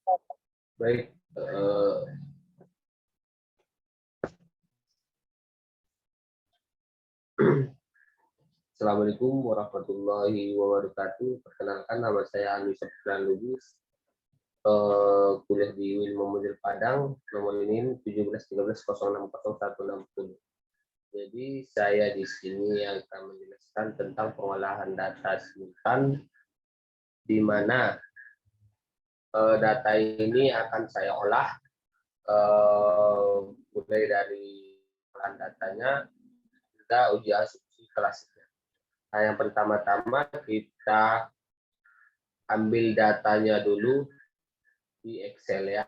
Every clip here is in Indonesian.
Baik, Assalamualaikum warahmatullahi wabarakatuh. Perkenalkan, nama saya Andi Septian Lubis, kuliah di UIN Muhammadiyah Padang, nomor ini 1713060160. Jadi saya di sini yang akan menjelaskan tentang pengolahan data simultan, di mana data ini akan saya olah mulai dari pengolahan datanya hingga uji asumsi kelasnya. Nah, yang pertama-tama kita ambil datanya dulu di Excel ya.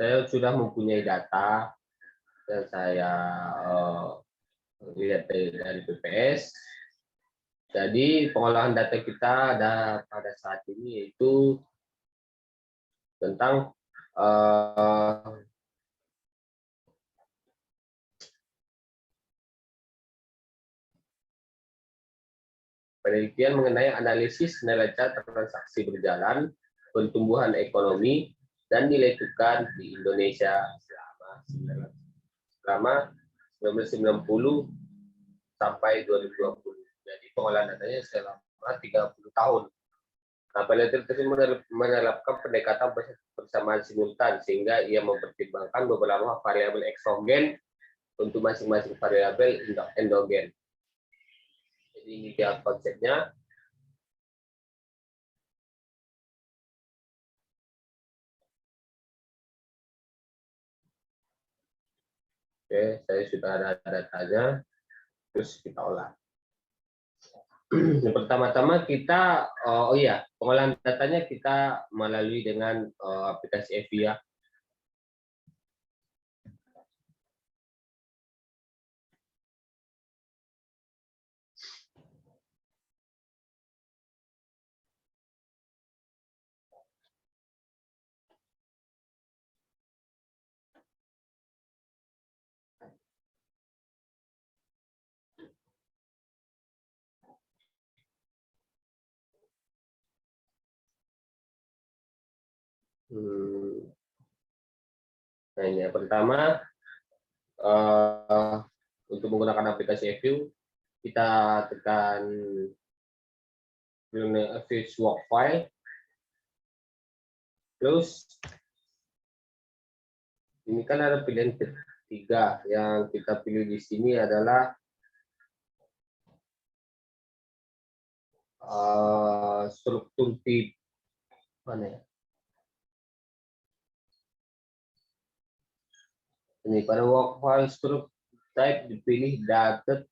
Saya sudah mempunyai data yang saya lihat dari BPS. Jadi pengolahan data kita ada pada saat ini yaitu tentang penelitian mengenai analisis neraca transaksi berjalan, pertumbuhan ekonomi, dan nilai tukar di Indonesia selama 1990 sampai 2020. Jadi pengolahan datanya selama 30 tahun. Nah, penelitian tersebut menerapkan pendekatan bersamaan simultan sehingga ia mempertimbangkan beberapa variabel eksogen untuk masing-masing variabel endogen. Jadi ini dia konsepnya. Oke, saya sudah ada datanya, terus kita olah. Yang pertama-tama kita, pengolahan datanya kita melalui dengan aplikasi Evia. Nah, ini yang pertama, untuk menggunakan aplikasi Eview, kita tekan Fetch Work File, terus ini kan ada pilihan ketiga, yang kita pilih di sini adalah struktur tip mana ya? Ini pada work file struktur type dipilih data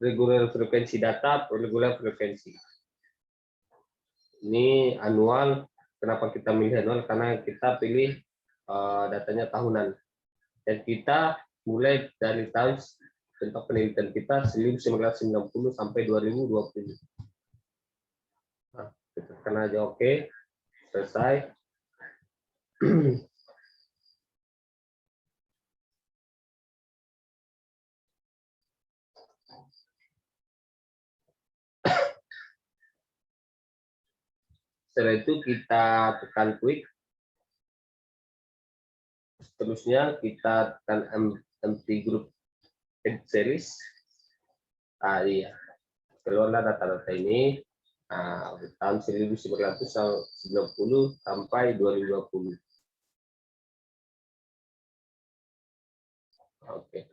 regular frekuensi data, regular frekuensi. Ini annual. Kenapa kita milih annual? Karena kita pilih datanya tahunan. Dan kita mulai dari tahun tentang penelitian kita 1990 sampai 2020. Nah, kita tekan aja oke, selesai. Setelah itu kita tekan quick. Seterusnya kita tekan empty group edit series. Iya, keluarlah data-data ini. Nah, tahun 1990 sampai 2020. Oke.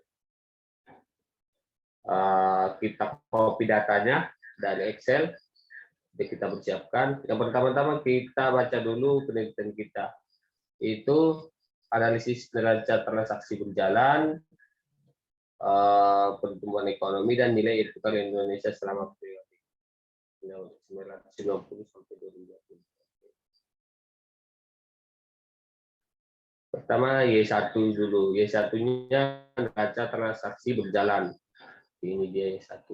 Kita copy datanya dari Excel. Jadi kita persiapkan. Yang pertama-tama kita baca dulu penelitian kita. Itu analisis neraca transaksi berjalan, pertumbuhan ekonomi dan nilai tukar Indonesia selama periode 1990 sampai 2020. Pertama Y1 dulu. Y1-nya neraca transaksi berjalan. Ini dia Y1.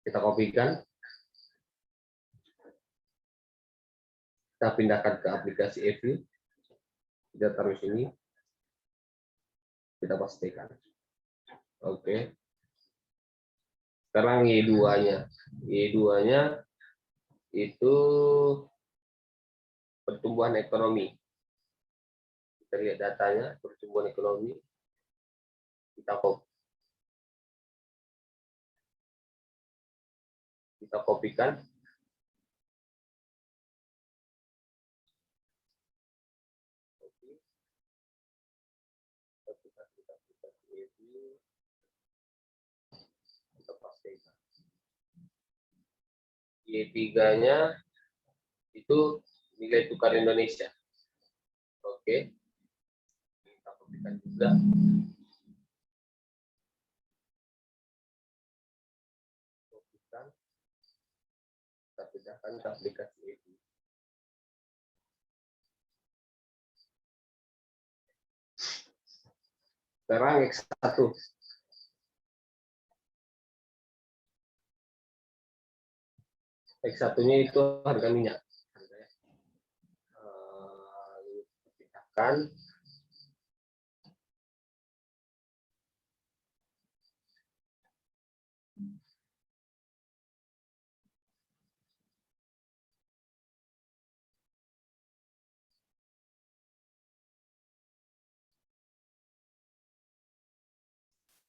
Kita kopikan. Kita pindahkan ke aplikasi Eview. Kita taruh sini, kita pastikan. Oke. Sekarang Y2-nya. Y2-nya itu pertumbuhan ekonomi. Kita lihat datanya, pertumbuhan ekonomi. Kita kopikan. Kita pastikan. Y3-nya itu nilai tukar Indonesia. Oke. Kita kopikan juga. Kopikan. Kita pindahkan ke aplikasi itu. Sekarang X1. X1-nya itu harga minyak. Pindahkan.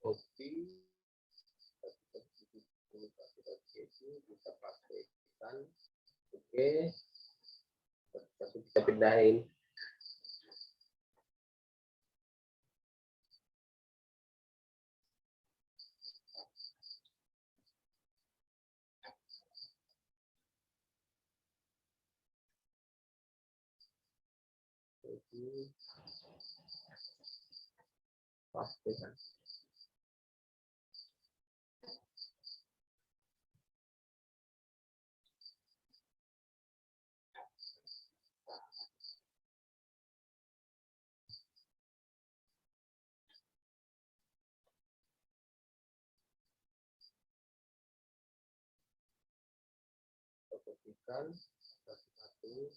Oke. Kita pastikan. Oke. Kita pindahin. Pastikan. Pastikan. Satu-satu.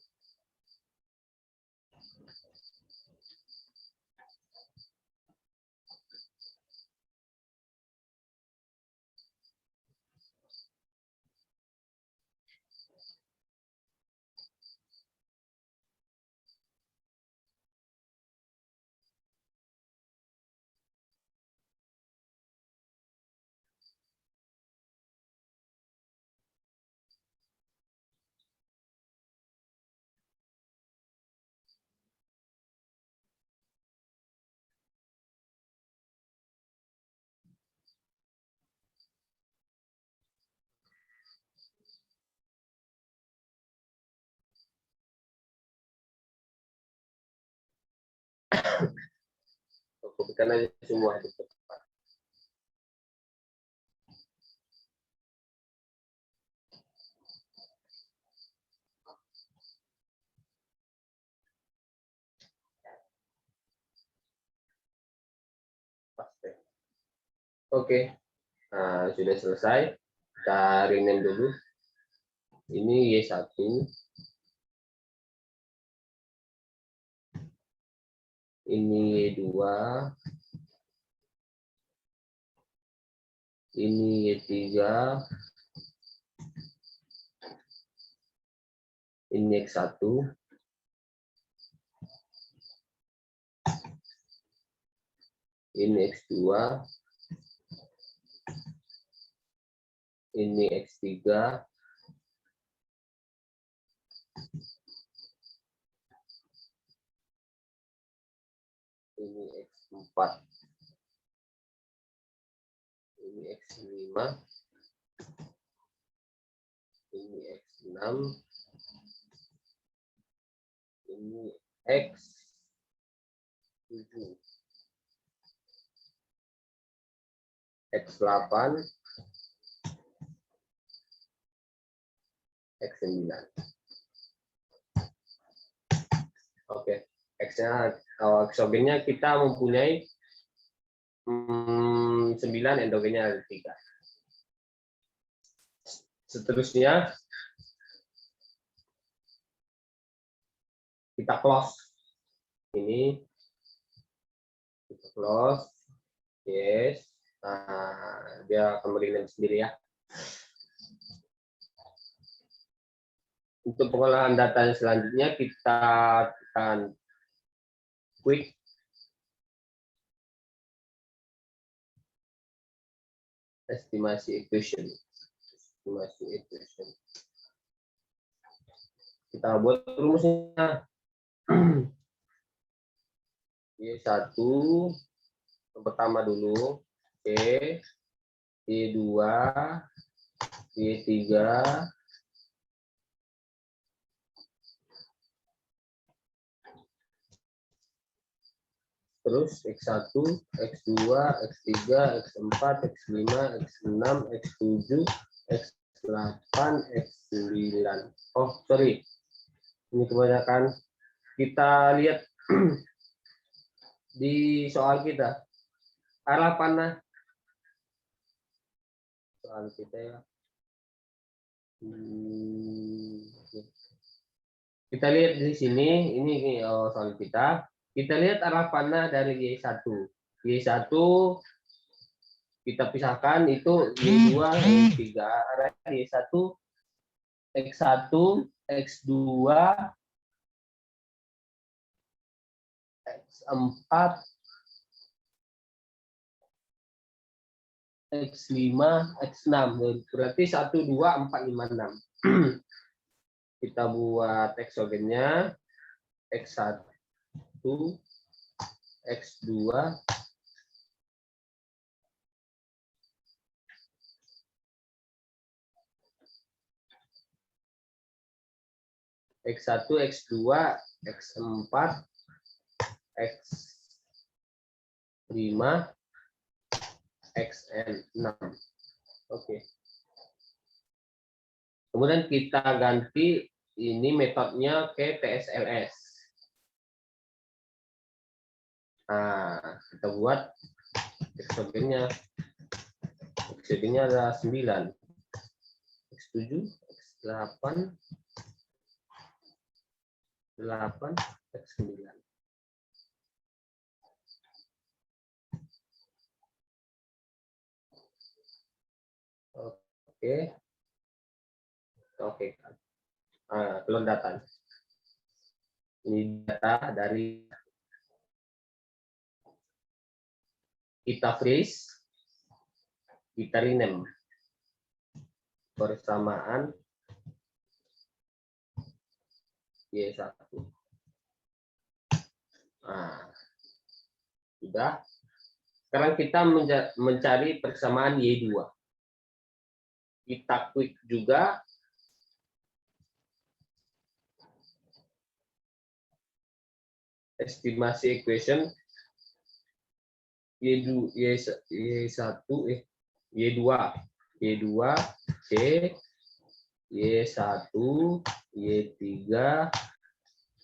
Kopikan aja semua itu. Paste. Oke. Nah, sudah selesai. Kita rename dulu. Ini Y1. Ini Y2. Ini Y3. Ini X1. Ini X2. Ini X3. Ini X4. Ini X5. Ini X6. Ini X7. X8. X9. Oke. X-nya, eksogennya kita mempunyai 9, endogennya ada 3. Seterusnya kita close. Ini kita close. Yes. Nah, dia akan merinem sendiri ya. Untuk pengolahan data selanjutnya kita tekan quick estimasi equation. Kita buat rumusnya. Y1 yang pertama dulu, Y2, Y3, terus X1, X2, X3, X4, X5, X6, X7, X8, X9. Oh, sorry. Ini kebanyakan. Kita lihat di soal kita. Arah panah. Soal kita ya. Kita lihat di sini. Ini soal kita. Kita lihat arah panah dari Y1. Y1 kita pisahkan itu Y2, Y3. Arah Y1, X1, X2, X4, X5, X6. Berarti 1, 2, 4, 5, 6. Kita buat eksogennya. X1, X2, X1, X2, X4, X5, Xn6. Oke. Kemudian kita ganti ini metodenya ke TSLS. Nah, kita buat eksogennya. Eksogennya ada 9. X7, X8, 8, X9. Oke. Oke. Belum data. Ini data dari kita freeze, kita rename. Persamaan Y1. Nah, sudah. Sekarang kita mencari persamaan Y2. Kita quick juga. Estimasi equation Y1, Y2, C, Y1, Y3.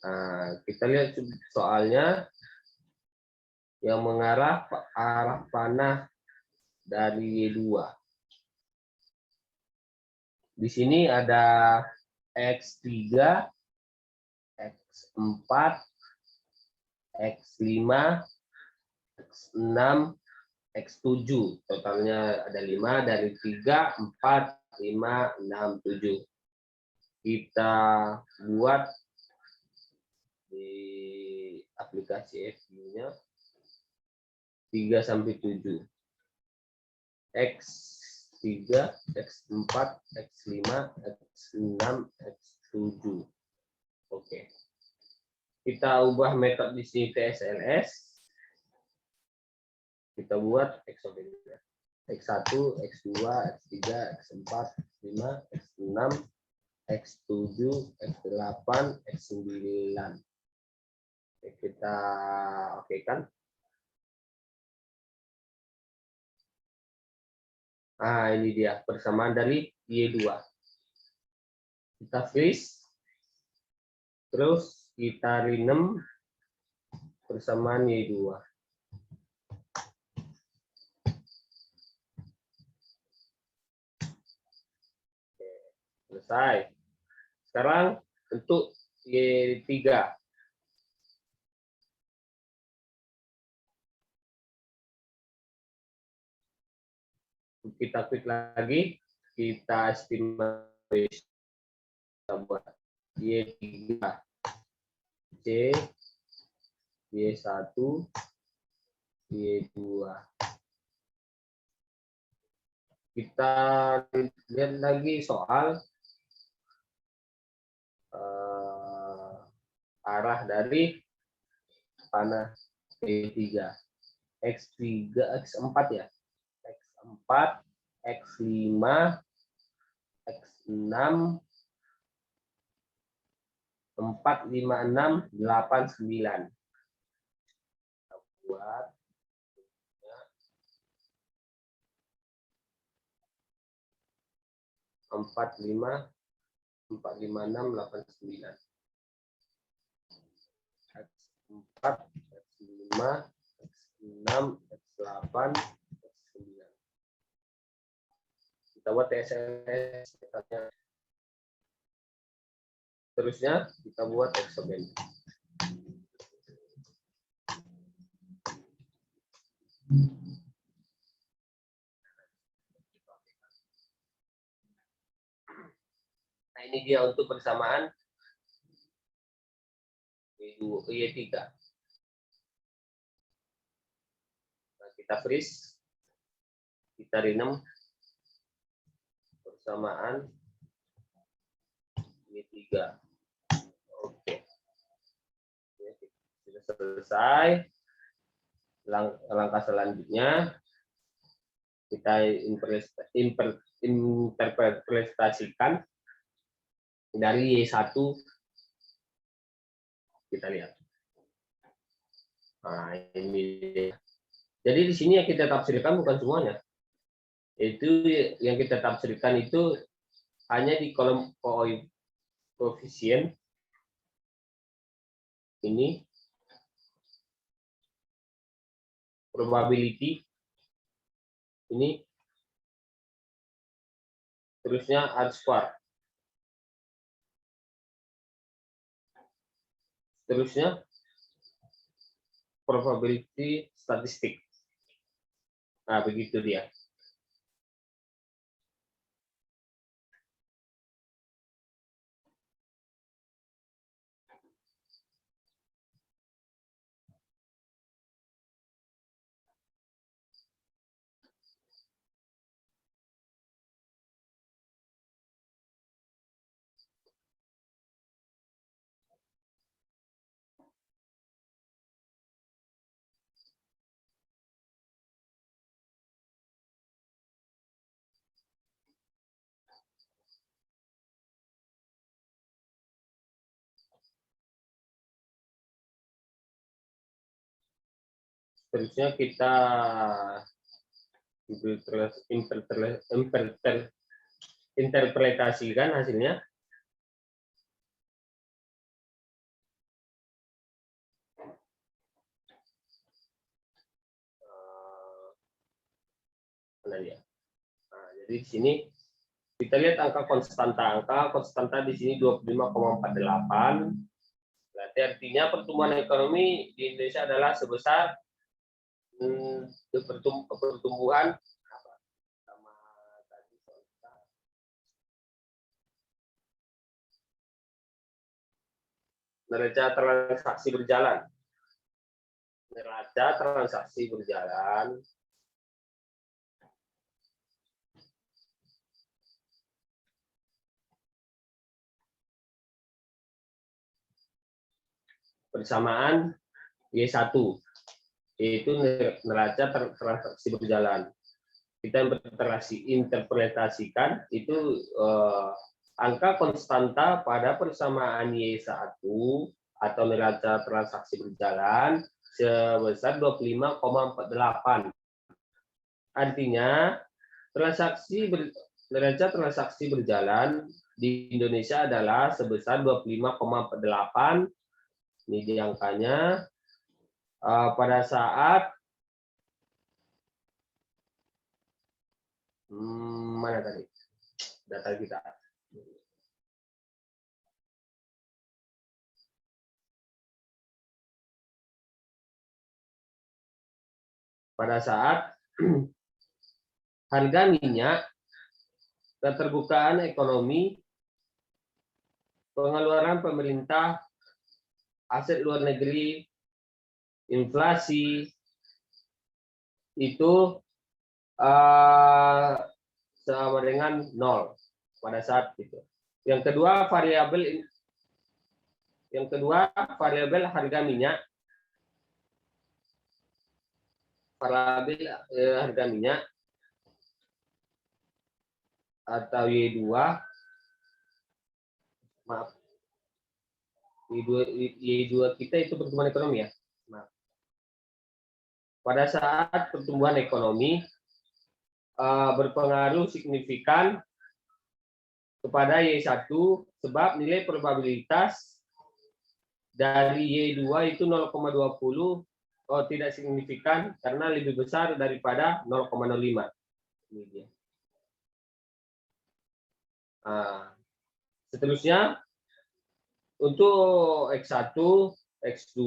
Nah, kita lihat soalnya yang mengarah arah panah dari Y2. Di sini ada X3, X4, X5, X6, X7. Totalnya ada 5 dari 3, 4, 5, 6, 7. Kita buat di aplikasi FU-nya 3 sampai 7. X3, X4, X5, X6, X7. Oke. Kita ubah metode di sini TSLS. Kita buat eksogennya. X1, X2, X3, X4, X5, X6, X7, X8, X9. Kita oke kan? Nah, ini dia persamaan dari Y2. Kita freeze. Terus kita rename persamaan Y2. Oke, selesai. Sekarang untuk Y3. kita klik lagi, kita estimasi, kita buat Y3, C, Y1, Y2. Kita lihat lagi soal arah dari panah Y3. X3, X4 ya. X4, X5, X6, 4, 5, 6, 8, 9. Kita buat 4, 5, 4, 5, 6, 8, 9. X4, X5, X6, X8, X9. Kita buat TSS. Terusnya kita buat eksogen. Nah, ini dia untuk persamaan Y3. Nah, kita freeze, kita rename persamaan Y3. Oke. Sudah selesai. Langkah selanjutnya kita interpretasikan dari Y1. Kita lihat. Nah, ini. Jadi di sini yang kita tafsirkan bukan semuanya. Itu yang kita tafsirkan itu hanya di kolom koefisien ini, probability ini, terusnya R square, terusnya probability statistik. Nah, begitu dia. Terusnya kita interpretasikan hasilnya. Nah, jadi di sini kita lihat angka konstanta. Angka konstanta di sini 25,48. Berarti artinya pertumbuhan ekonomi di Indonesia adalah sebesar pertumbuhan neraca transaksi berjalan. Neraca transaksi berjalan bersamaan Y1, yaitu neraca transaksi berjalan. Kita interpretasikan itu angka konstanta pada persamaan Y1 atau neraca transaksi berjalan sebesar 25,48. Artinya neraca transaksi berjalan di Indonesia adalah sebesar 25,48. Ini di angkanya pada saat mana tadi data kita? Pada saat harga minyak, keterbukaan ekonomi, pengeluaran pemerintah, aset luar negeri, inflasi, itu sama dengan 0 pada saat itu. Yang kedua variabel harga minyak. Variabel harga minyak atau Y2, maaf, Y2 kita itu pertumbuhan ekonomi ya. Maaf. Pada saat pertumbuhan ekonomi berpengaruh signifikan kepada Y1 sebab nilai probabilitas dari Y2 itu 0,20 tidak signifikan karena lebih besar daripada 0,05. Ini dia. Seterusnya untuk X1, X2,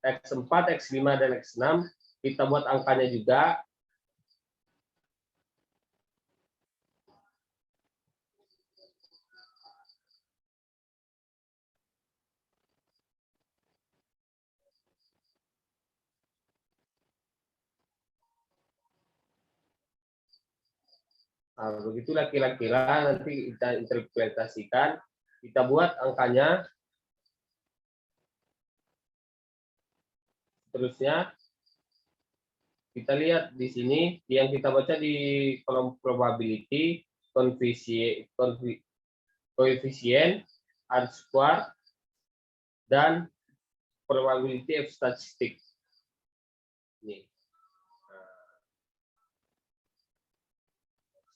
X4, X5, dan X6 kita buat angkanya juga. Begitulah kira-kira nanti kita interpretasikan, kita buat angkanya. Terusnya kita lihat di sini yang kita baca di kolom probability, koefisien, R-square, dan probability of statistic. Ini.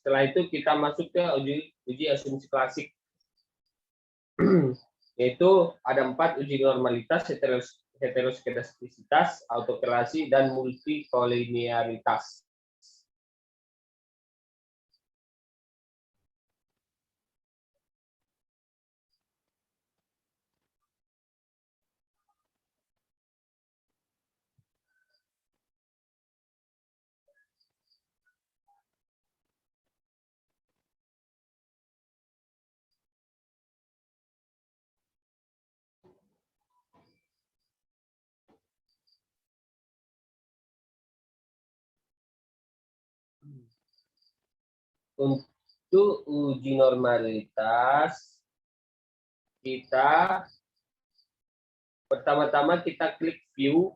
Setelah itu kita masuk ke uji asumsi klasik. Yaitu ada 4 uji normalitas, heteroskedastisitas, autokorelasi, dan multikolinearitas. Untuk uji normalitas, kita pertama-tama kita klik view.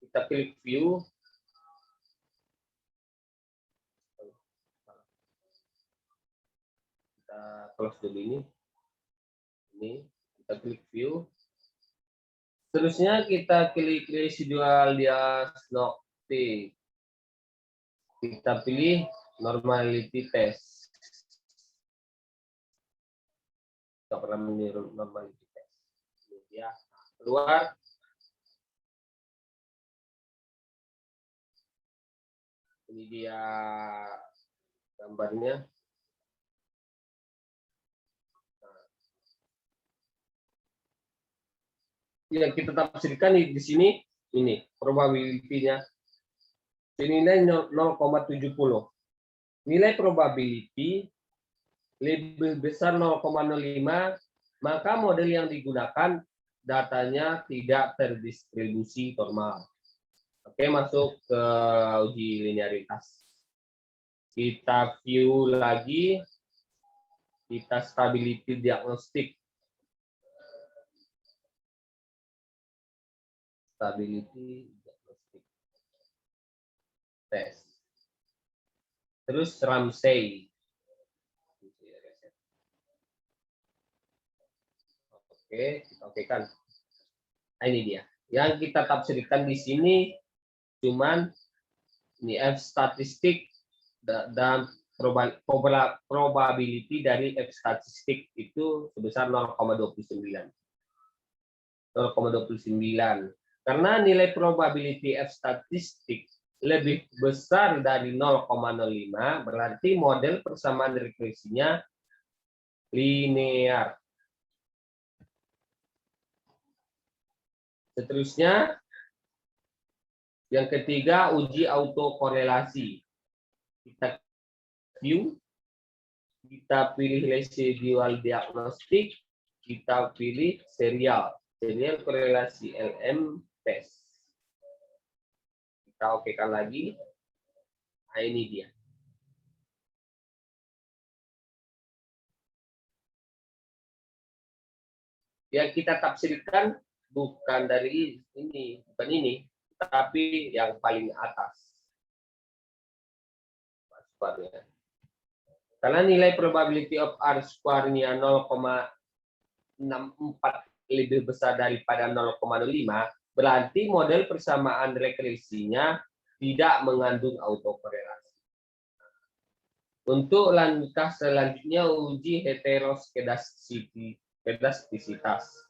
Kita klik view. Kita close dulu ini. Ini kita klik view. Seterusnya kita klik residual diagnostic. Kita pilih normality test. Kita pernah meniru normality test. Ya, keluar. Ini dia gambarnya. Yang kita tafsirkan di sini, ini probability-nya. Nilai 0,70. Nilai probability lebih besar 0,05, maka model yang digunakan datanya tidak terdistribusi normal. Oke, masuk ke uji linearitas. Kita view lagi, kita stability diagnostic. Stability diagnostic test. Terus Ramsey. Oke, kita okekan. Nah, ini dia. Yang kita tafsirkan di sini cuman ini F statistik dan probability dari F statistik itu sebesar 0,29. 0,29. Karena nilai probability F statistik lebih besar dari 0,05, berarti model persamaan regresinya linear. Seterusnya, yang ketiga, uji autokorelasi. Kita view, kita pilih residual diagnostik, kita pilih serial korelasi LM test. Kita okekan lagi. Nah, ini dia. Yang kita tafsirkan bukan dari ini, bukan ini, tapi yang paling atas. Karena nilai probability of R square-nya 0,64 lebih besar daripada 0,05, berarti model persamaan regresinya tidak mengandung autokorelasi. Untuk langkah selanjutnya uji heteroskedastisitas.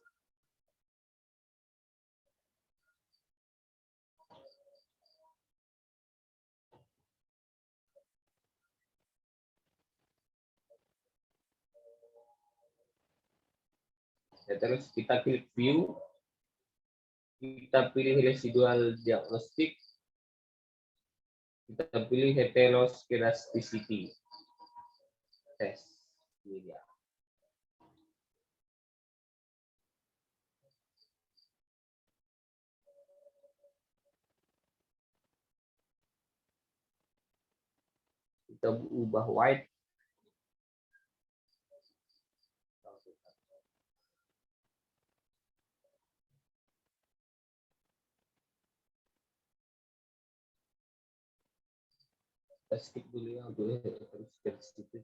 Terus kita klik view, kita pilih residual diagnostik, kita pilih heteroskedasticity test. Ini dia. Kita ubah white. Kita skip dulu ya untuk heteroskedasticity.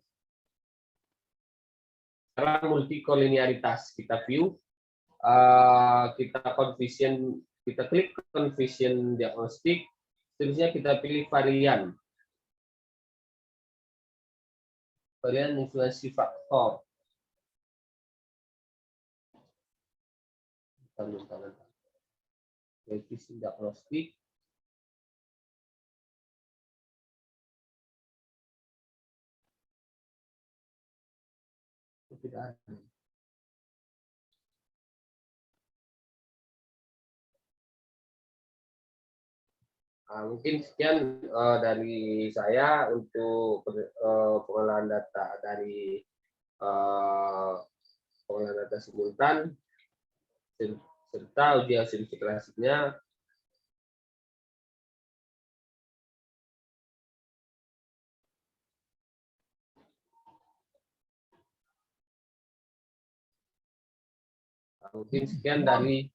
Sekarang multikolinearitas, kita view, kita coefficient, kita klik coefficient diagnostik, seterusnya kita pilih varian influensi faktor. Coefficient diagnostik, tidak ada. Mungkin sekian dari saya untuk pengolahan data dari pengolahan data simultan serta uji asumsi klasiknya. Mungkin sekian dari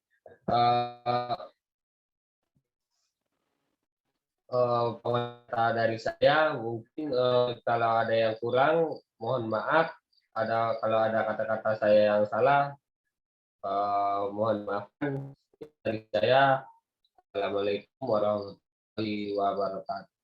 komentar dari saya. Mungkin kalau ada yang kurang, mohon maaf. Kalau ada kata-kata saya yang salah, mohon maafkan. Dari saya, Assalamualaikum warahmatullahi wabarakatuh.